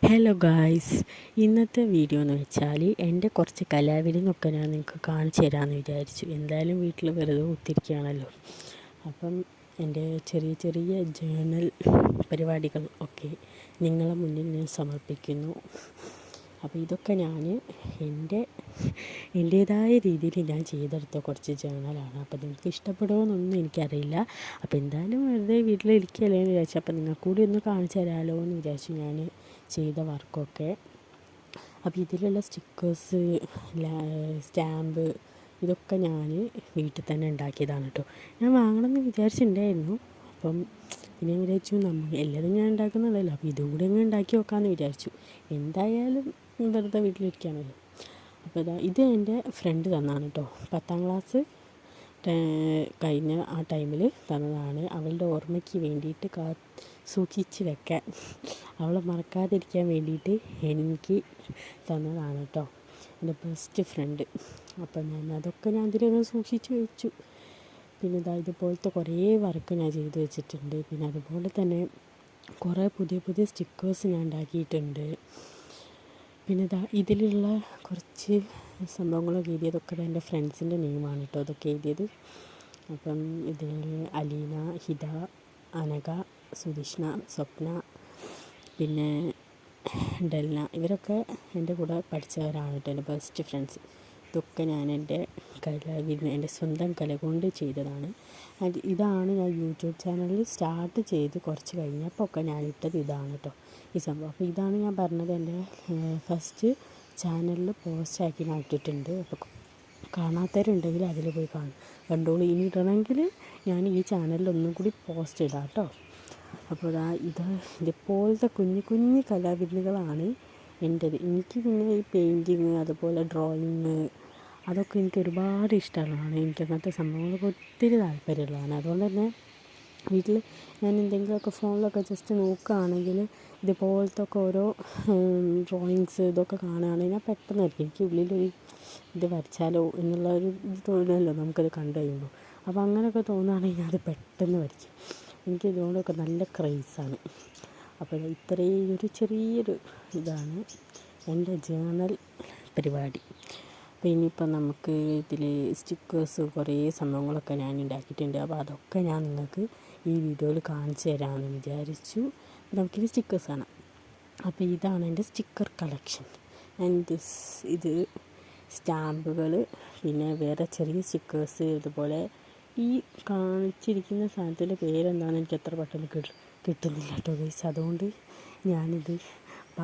Hello guys, ഇന്നത്തെ video എന്ന് വെച്ചാൽ എൻ്റെ കുറച്ച് കലാവിരുന്നൊക്കെ ഞാൻ നിങ്ങൾക്ക് കാണിച്ചു തരാമെന്ന് വിചാരിച്ചു. എന്തായാലും വീട്ടിൽ വെറുതെ കുത്തിരിക്കുകയാണല്ലോ. അപ്പം എൻ്റെ ചെറിയ ചെറിയ ജേണൽ പരിപാടികൾ ഒക്കെ നിങ്ങളെ മുന്നിൽ ഞാൻ സമർപ്പിക്കുന്നു. അപ്പോൾ ഇതൊക്കെ ഞാൻ എൻ്റേതായ രീതിയിൽ ഞാൻ ചെയ്തെടുത്ത കുറച്ച് ജേണലാണ്. അപ്പോൾ നിങ്ങൾക്ക് ഇഷ്ടപ്പെടുമോയെന്നൊന്നും എനിക്കറിയില്ല. അപ്പോൾ എന്തായാലും വെറുതെ വീട്ടിലിരിക്കുകയല്ലേ എന്ന് വിചാരിച്ചു. അപ്പോൾ നിങ്ങൾക്ക് കൂടി ഒന്ന് കാണിച്ചു തരാമല്ലോ എന്ന് വിചാരിച്ചു ഞാൻ ചെയ്ത വർക്കൊക്കെ. അപ്പോൾ ഇതിലുള്ള സ്റ്റിക്കേഴ്സ്, സ്റ്റാമ്പ് ഇതൊക്കെ ഞാൻ വീട്ടിൽ തന്നെ ഉണ്ടാക്കിയതാണ് കേട്ടോ. ഞാൻ വാങ്ങണമെന്ന് വിചാരിച്ചിട്ടുണ്ടായിരുന്നു. അപ്പം പിന്നെ ഞാൻ വിചാരിച്ചു എല്ലാതും ഞാൻ ഉണ്ടാക്കുന്നതല്ലോ, അപ്പോൾ ഇതും കൂടി അങ്ങ് ഉണ്ടാക്കി നോക്കാമെന്ന് വിചാരിച്ചു. എന്തായാലും വെറുതെ വീട്ടിലിരിക്കുകയാണല്ലോ. അപ്പോൾ ഇത് എൻ്റെ ഫ്രണ്ട് തന്നതാണ് കേട്ടോ. 10ാം ക്ലാസ് കഴിഞ്ഞ ആ ടൈമിൽ തന്നതാണ്. അവളുടെ ഓർമ്മയ്ക്ക് വേണ്ടിയിട്ട് സൂക്ഷിച്ച് വെക്കാൻ, അവളെ മറക്കാതിരിക്കാൻ വേണ്ടിയിട്ട് എനിക്ക് തന്നതാണ് കേട്ടോ, എൻ്റെ ബെസ്റ്റ് ഫ്രണ്ട്. അപ്പം അതൊക്കെ ഞാൻ അതിലൊന്ന് സൂക്ഷിച്ച് വെച്ചു. പിന്നെ ഇതുപോലത്തെ കുറേ വർക്ക് ഞാൻ ചെയ്ത് വെച്ചിട്ടുണ്ട്. പിന്നെ അതുപോലെ തന്നെ കുറേ പുതിയ പുതിയ സ്റ്റിക്കേഴ്സ് ഞാൻ ഉണ്ടാക്കിയിട്ടുണ്ട്. പിന്നെ ഇതിലുള്ള കുറച്ച് സംഭവങ്ങളൊക്കെ എഴുതിയതൊക്കെ എൻ്റെ ഫ്രണ്ട്സിൻ്റെ നെയിമാണ് കേട്ടോ അതൊക്കെ എഴുതിയത്. അപ്പം ഇതിൽ അലീന, ഹിത, അനഘ, സുധിഷ്ണ, സ്വപ്ന, പിന്നെ ഡെൽന, ഇവരൊക്കെ എൻ്റെ കൂടെ പഠിച്ചവരാണ് കേട്ടോ, എൻ്റെ ബെസ്റ്റ് ഫ്രണ്ട്സ്. ഇതൊക്കെ ഞാൻ എൻ്റെ എൻ്റെ സ്വന്തം കല കൊണ്ട് ചെയ്തതാണ്. ഇതാണ് ഞാൻ യൂട്യൂബ് ചാനലിൽ സ്റ്റാർട്ട് ചെയ്ത് കുറച്ച് കഴിഞ്ഞപ്പോൾ ഒക്കെ ഞാൻ ഇട്ടത് ഇതാണ് കേട്ടോ ഈ സംഭവം. അപ്പോൾ ഇതാണ് ഞാൻ പറഞ്ഞത്, എൻ്റെ ഫസ്റ്റ് ചാനലിൽ പോസ്റ്റാക്കി ഞാൻ ഇട്ടിട്ടുണ്ട്. അപ്പോൾ കാണാത്തവരുണ്ടെങ്കിൽ അതിൽ പോയി കണ്ടോളൂ. ഇനി ഇടണമെങ്കിൽ ഞാൻ ഈ ചാനലിൽ ഒന്നും കൂടി പോസ്റ്റ് ഇടാം കേട്ടോ. അപ്പോൾ ഇതുപോലത്തെ കുഞ്ഞു കുഞ്ഞു കലാവിരുന്നുകളാണ് എൻ്റേത്. എനിക്ക് പിന്നെ ഈ പെയിൻറ്റിങ്, അതുപോലെ ഡ്രോയിങ്, അതൊക്കെ എനിക്ക് ഒരുപാട് ഇഷ്ടമുള്ളതാണ്. എനിക്കങ്ങനത്തെ സംഭവങ്ങളൊക്കെ ഒത്തിരി താല്പര്യമുള്ളതാണ്. അതുകൊണ്ട് തന്നെ വീട്ടിൽ ഞാൻ എന്തെങ്കിലുമൊക്കെ ഫോണിലൊക്കെ ജസ്റ്റ് നോക്കുകയാണെങ്കിൽ ഇതുപോലത്തെ ഒക്കെ ഓരോ ഡ്രോയിങ്സ് ഇതൊക്കെ കാണുകയാണെങ്കിൽ ഞാൻ പെട്ടെന്നായിരിക്കും എനിക്ക് ഉള്ളിലൊരു ഇത് വരച്ചാലോ എന്നുള്ളൊരു ഇത് തോന്നുമല്ലോ നമുക്കത് കണ്ടു കഴിയുമ്പോൾ. അപ്പോൾ അങ്ങനെയൊക്കെ തോന്നുകയാണെങ്കിൽ ഞാനത് പെട്ടെന്ന് വരയ്ക്കും. എനിക്ക് ഇതുകൊണ്ടൊക്കെ നല്ല ക്രേസാണ്. അപ്പോൾ ഇത്രയും ഒരു ചെറിയൊരു ഇതാണ് എൻ്റെ ജേണൽ പരിപാടി. അപ്പോൾ ഇനിയിപ്പോൾ നമുക്ക് ഇതിൽ സ്റ്റിക്കേഴ്സ് കുറേ സംഭവങ്ങളൊക്കെ ഞാൻ ഉണ്ടാക്കിയിട്ടുണ്ട്. അപ്പോൾ അതൊക്കെ ഞാൻ നിങ്ങൾക്ക് ഈ വീഡിയോയിൽ കാണിച്ചു തരാമെന്ന് വിചാരിച്ചു. നമുക്കിത് സ്റ്റിക്കേഴ്സ് ആണ്. അപ്പോൾ ഇതാണ് എൻ്റെ സ്റ്റിക്കർ കളക്ഷൻ. ഇത് സ്റ്റാമ്പുകൾ, പിന്നെ വേറെ ചെറിയ സ്റ്റിക്കേഴ്സ്, ഇതുപോലെ ഈ കാണിച്ചിരിക്കുന്ന സാധനത്തിൻ്റെ പേരെന്താണെന്ന് എനിക്ക് എത്ര പെട്ടെന്ന് കിട്ടുന്നില്ല കേട്ടോ ഗൈസ്. അതുകൊണ്ട് ഞാനിത്